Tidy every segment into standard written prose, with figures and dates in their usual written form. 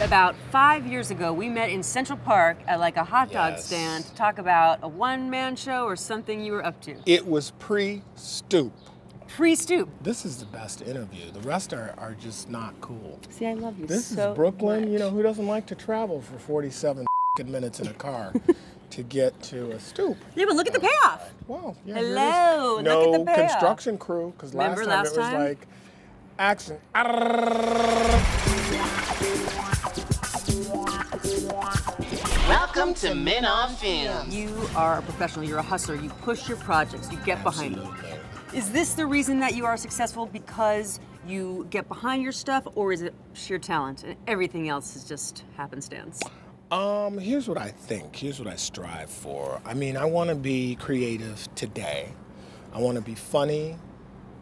About 5 years ago, we met in Central Park at like a hot dog stand to talk about a one-man show or something you were up to. It was pre-Stoop. Pre-Stoop. This is the best interview. The rest are just not cool. See, I love you this so is Brooklyn. much. You know, who doesn't like to travel for 47 minutes in a car to get to a stoop? Yeah, but look at the payoff. Wow. Yeah, Hello, no look at the payoff. construction crew, because last time it was like action. Welcome to Men on Film. You are a professional, you're a hustler, you push your projects, you get behind them. Is this the reason that you are successful, because you get behind your stuff, or is it sheer talent and everything else is just happenstance? Here's what I think. Here's what I strive for. I mean, I want to be creative today. I want to be funny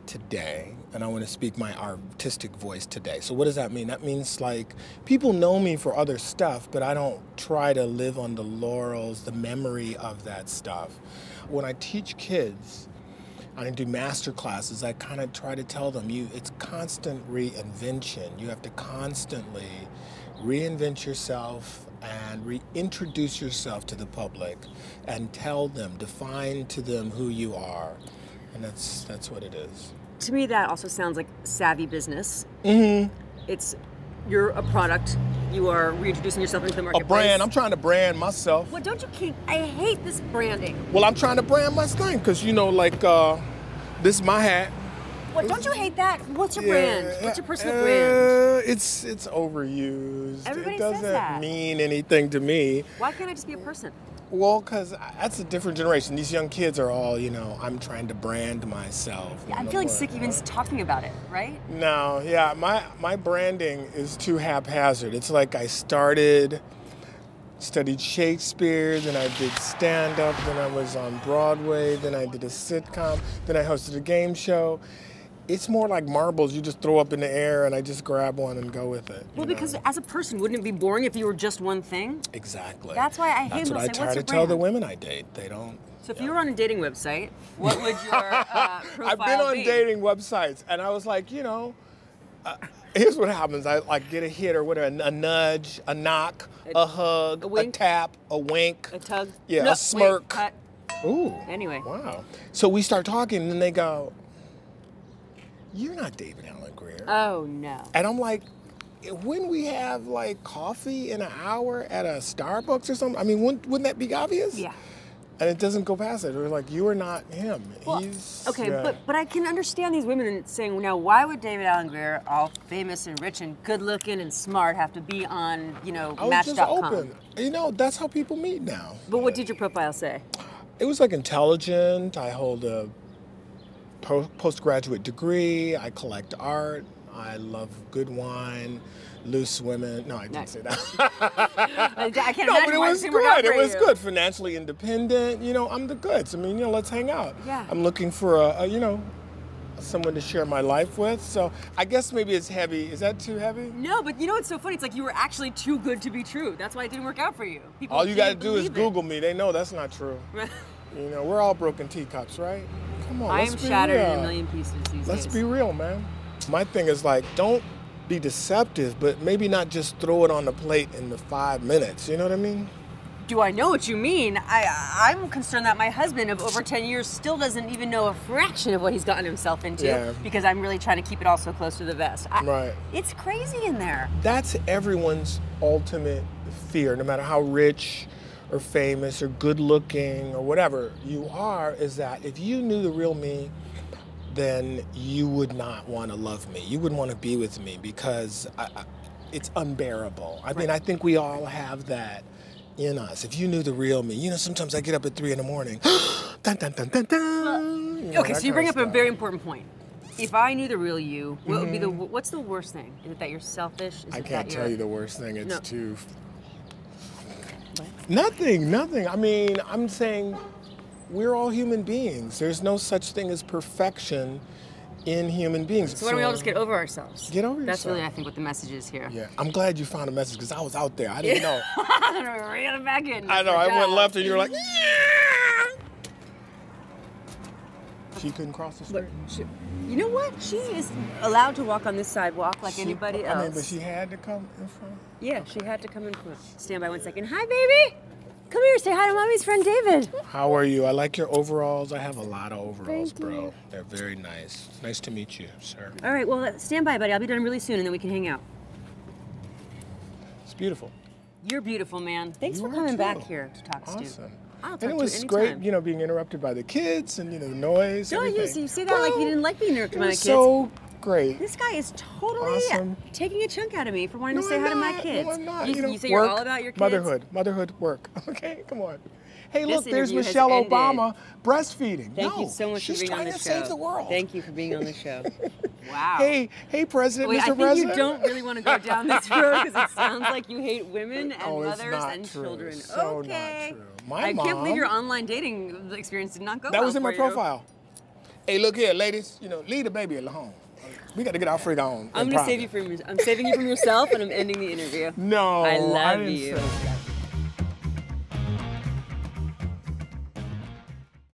today, and I want to speak my artistic voice today. So what does that mean? That means, like, people know me for other stuff, but I don't try to live on the laurels, the memory of that stuff. When I teach kids, I do master classes, I kind of try to tell them, it's constant reinvention. You have to constantly reinvent yourself and reintroduce yourself to the public and tell them, define to them who you are. And that's what it is. To me, that also sounds like savvy business. Mm-hmm. You're a product. You are reintroducing yourself into the marketplace. A brand. I'm trying to brand myself. Well, don't you keep... I hate this branding. Well, I'm trying to brand my thing because, you know, like, this is my hat. What, don't you hate that? What's your brand? What's your personal brand? It's overused. Everybody it says that. doesn't mean anything to me. Why can't I just be a person? Well, because that's a different generation. These young kids are all, you know, I'm trying to brand myself. Yeah, I'm feeling sick even talking about it, right? No, yeah, my branding is too haphazard. It's like I studied Shakespeare, then I did stand-up, then I was on Broadway, then I did a sitcom, then I hosted a game show. It's more like marbles you just throw up in the air and I just grab one and go with it. Well, because as a person, wouldn't it be boring if you were just one thing? Exactly. That's why I hate That's them. what I try to tell the women I date. They don't. So if you were on a dating website, what would your profile be? I've been on dating websites and I was like, you know, here's what happens. I like get a hit or whatever, a nudge, a knock, a hug, a tap, a wink. A tug? Yeah, no, a smirk. Wait, cut. Ooh. Anyway. Wow. So we start talking and then they go, you're not David Alan Grier. Oh, no. And I'm like, when we have like coffee in an hour at a Starbucks or something, I mean, wouldn't that be obvious? Yeah. And it doesn't go past it. We're like, you are not him. Well, okay, but I can understand these women saying, now, why would David Alan Grier, all famous and rich and good looking and smart, have to be on, you know, Match.com? I was just open. You know, that's how people meet now. But what did your profile say? It was like intelligent. I hold a postgraduate degree. I collect art. I love good wine, loose women. No, I didn't say that. I can't no, imagine but it why was it work out good. for It was you. good. Financially independent. You know, I'm the goods. I mean, you know, let's hang out. Yeah. I'm looking for you know, someone to share my life with. So I guess maybe it's heavy. Is that too heavy? No, but you know what's so funny? It's like you were actually too good to be true. That's why it didn't work out for you. People All you got to do is believe it. Google me. They know that's not true. You know, we're all broken teacups, right? Come on, I let's am be shattered real. in a million pieces these Let's days. be real, man. My thing is like, don't be deceptive, but maybe not just throw it on the plate in the 5 minutes. You know what I mean? Do I know what you mean? I'm concerned that my husband of over 10 years still doesn't even know a fraction of what he's gotten himself into because I'm really trying to keep it all so close to the vest. Right. It's crazy in there. That's everyone's ultimate fear, no matter how rich or famous or good looking or whatever you are, is that if you knew the real me, then you would not want to love me. You wouldn't want to be with me because it's unbearable. I mean, I think we all have that in us. If you knew the real me, you know, sometimes I get up at 3 in the morning. Dun, dun, dun, dun, dun. Well, You know, okay, so you bring up a very important point. If I knew the real you, what would be what's the worst thing? Is it that you're selfish? Is I it can't that tell you the worst thing. It's No. too... What? Nothing. I mean, I'm saying we're all human beings. There's no such thing as perfection in human beings. So why don't we all just get over ourselves? Get over That's yourself. really, I think, what the message is here. Yeah, I'm glad you found a message because I was out there. I didn't know. Reel it back in. I know. I went left and you were like, yeah. She couldn't cross the street. You know what? She is allowed to walk on this sidewalk like anybody else. I mean, but she had to come in front. Yeah, she had to come in front. Stand by 1 second. Hi, baby. Come here. Say hi to mommy's friend David. How are you? I like your overalls. I have a lot of overalls, Thank you. bro. They're very nice. It's nice to meet you, sir. All right, well, stand by, buddy. I'll be done really soon, and then we can hang out. It's beautiful. You're beautiful, man. Thanks You for are coming too. back here to Talk Stoop. Awesome. I'll talk And it to was you great, anytime. you know, being interrupted by the kids and, you know, the noise. Don't everything. you say that like you didn't like being interrupted by my kids. So great. This guy is totally Awesome. taking a chunk out of me for wanting to No, say I'm hi to my not. kids. No, I'm not. You know, say you're work, all about your kids? Motherhood, work. Okay, come on. Hey, This look, there's interview has Michelle ended. Obama breastfeeding. Thank No, you so much for she's being on trying the to show. save the world. Thank you for being on the show. Wow. Hey, President, Wait, Mr. I think President. you don't really want to go down this road because it sounds like you hate women and Oh, it's mothers not and true. children. So okay. not true. My I can't believe mom- your online dating experience did not go That well was in my for you. profile. Hey, look here, ladies. You know, leave the baby at home. We got to get our freak on. I'm going to save you from I'm saving you from yourself, and I'm ending the interview. No, I love didn't you. say that.